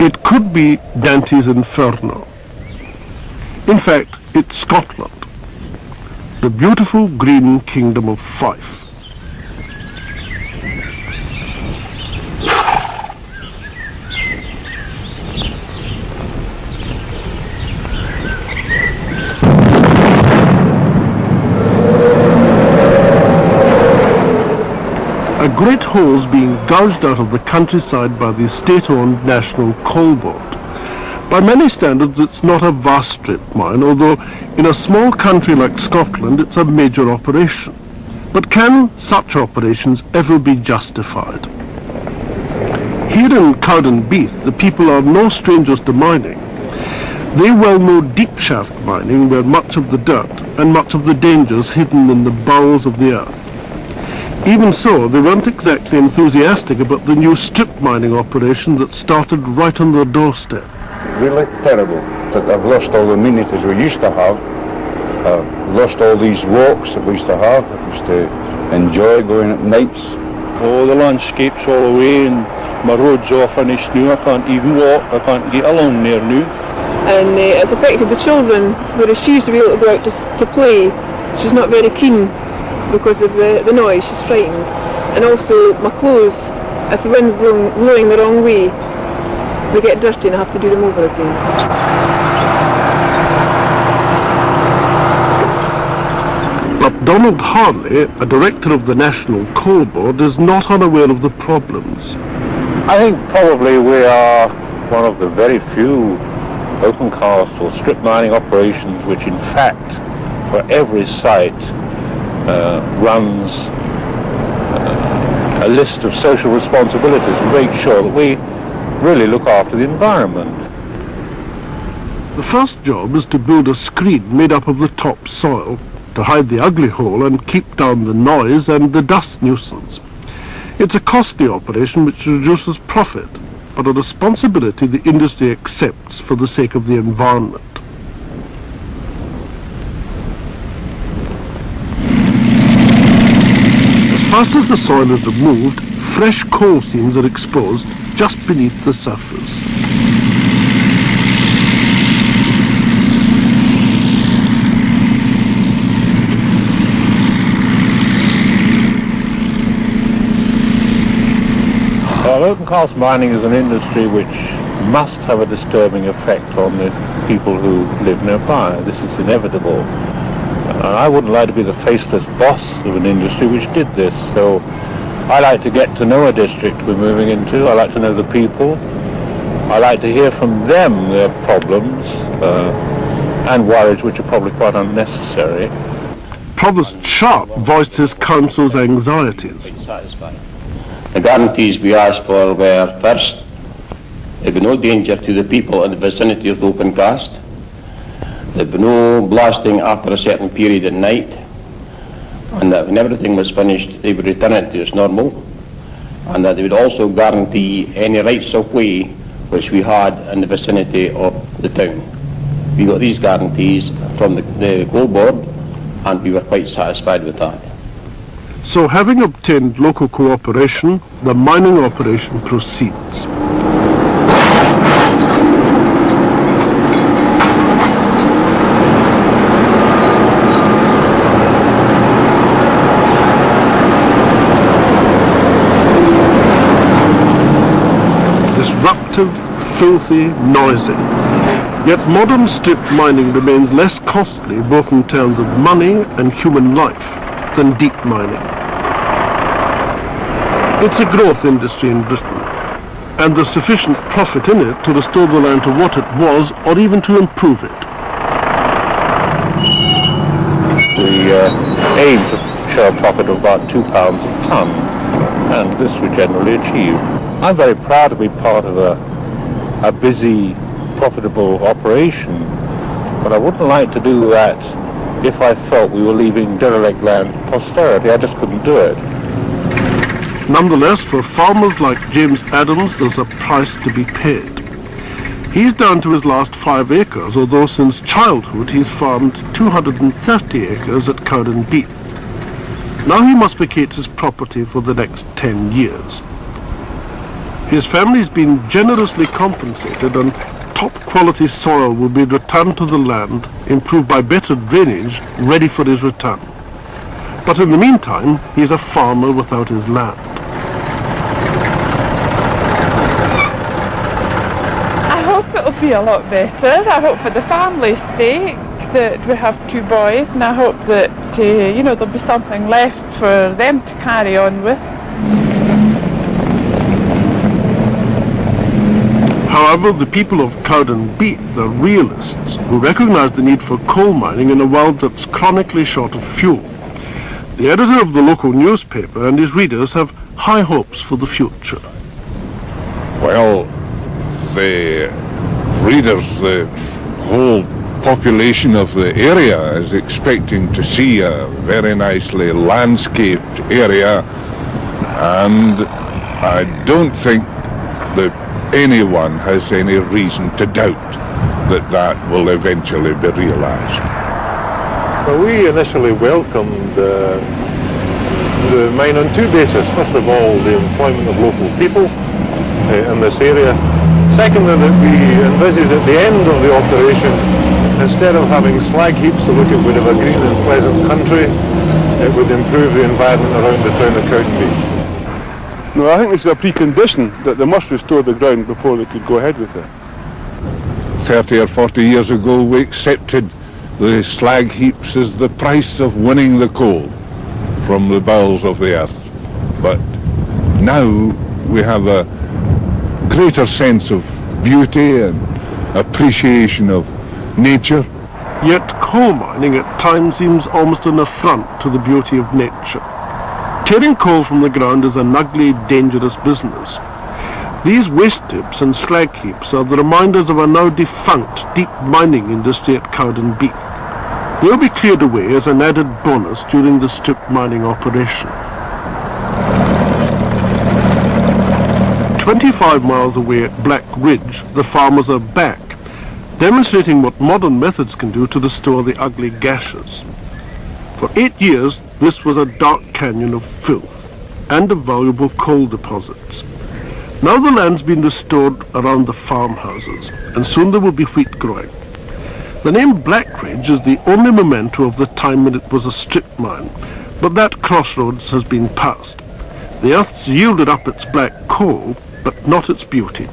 It could be Dante's Inferno. In fact, it's Scotland, the beautiful green kingdom of Fife. A great hole's being gouged out of the countryside by the state-owned National Coal Board. By many standards, it's not a vast strip mine, although in a small country like Scotland, it's a major operation. But can such operations ever be justified? Here in Cowdenbeath, the people are no strangers to mining. They well know deep shaft mining, where much of the dirt and much of the dangers hidden in the bowels of the earth. Even so, they weren't exactly enthusiastic about the new strip mining operation that started right on their doorstep. Really terrible that I've lost all the amenities we used to have. I've lost all these walks that we used to have. I used to enjoy going at nights. Oh, the landscape's all away and my road's all finished now. I can't even walk, I can't get along there now. And it's affected the children, whereas she used to be able to go out to play. She's not very keen because of the noise, she's frightened. And also my clothes, if the wind's blowing the wrong way, they get dirty and I have to do them over again. But Donald Harley, a director of the National Coal Board, is not unaware of the problems. I think probably we are one of the very few open cast or strip mining operations which in fact for every site runs a list of social responsibilities and make sure that we really look after the environment. The first job is to build a screen made up of the topsoil to hide the ugly hole and keep down the noise and the dust nuisance. It's a costly operation which reduces profit, but a responsibility the industry accepts for the sake of the environment. As fast as the soil is removed, fresh coal seams are exposed just beneath the surface. Well, open cast mining is an industry which must have a disturbing effect on the people who live nearby. This is inevitable. I wouldn't like to be the faceless boss of an industry which did this, so I like to get to know a district we're moving into. I like to know the people. I like to hear from them their problems and worries which are probably quite unnecessary. Provost Sharp voiced his council's anxieties. The guarantees we asked for were, first, there'd be no danger to the people in the vicinity of the open cast. There'd be no blasting after a certain period at night, and that when everything was finished, they would return it to its normal, and that they would also guarantee any rights of way which we had in the vicinity of the town. We got these guarantees from the coal board, and we were quite satisfied with that. So having obtained local cooperation, the mining operation proceeds. Disruptive, filthy, noisy. Yet modern strip mining remains less costly both in terms of money and human life than deep mining. It's a growth industry in Britain, and there's sufficient profit in it to restore the land to what it was, or even to improve it. We aim to show a profit of about £2 a tonne, and this we generally achieve. I'm very proud to be part of a busy, profitable operation, but I wouldn't like to do that if I felt we were leaving derelict land to posterity. I just couldn't do it. Nonetheless, for farmers like James Adams, there's a price to be paid. He's down to his last 5 acres, although since childhood he's farmed 230 acres at Cowdenbeath. Now he must vacate his property for the next 10 years. His family's been generously compensated and top-quality soil will be returned to the land, improved by better drainage, ready for his return. But in the meantime, he's a farmer without his land. I hope it'll be a lot better. I hope for the family's sake that we have 2 boys, and I hope that, there'll be something left for them to carry on with. However, the people of Cowdenbeath are realists who recognise the need for coal mining in a world that's chronically short of fuel. The editor of the local newspaper and his readers have high hopes for the future. Well, the readers, the whole population of the area is expecting to see a very nicely landscaped area, and I don't think that anyone has any reason to doubt that that will eventually be realised. Well, we initially welcomed the mine on 2 bases. First of all, the employment of local people in this area. Secondly, that we envisaged at the end of the operation, instead of having slag heaps to look at, we'd have a green and pleasant country. It would improve the environment around the town of Cowdenbeath. No, I think this is a precondition that they must restore the ground before they could go ahead with it. 30 or 40 years ago, we accepted the slag heaps as the price of winning the coal from the bowels of the earth. But now we have a greater sense of beauty and appreciation of nature. Yet coal mining at times seems almost an affront to the beauty of nature. Tearing coal from the ground is an ugly, dangerous business. These waste tips and slag heaps are the reminders of a now defunct deep mining industry at Cowdenbeath. They'll be cleared away as an added bonus during the strip mining operation. 25 miles away at Black Ridge, the farmers are back, demonstrating what modern methods can do to restore the ugly gashes. For 8 years, this was a dark canyon of filth and of valuable coal deposits. Now the land's been restored around the farmhouses, and soon there will be wheat growing. The name Black Ridge is the only memento of the time when it was a strip mine, but that crossroads has been passed. The earth's yielded up its black coal, but not its beauty.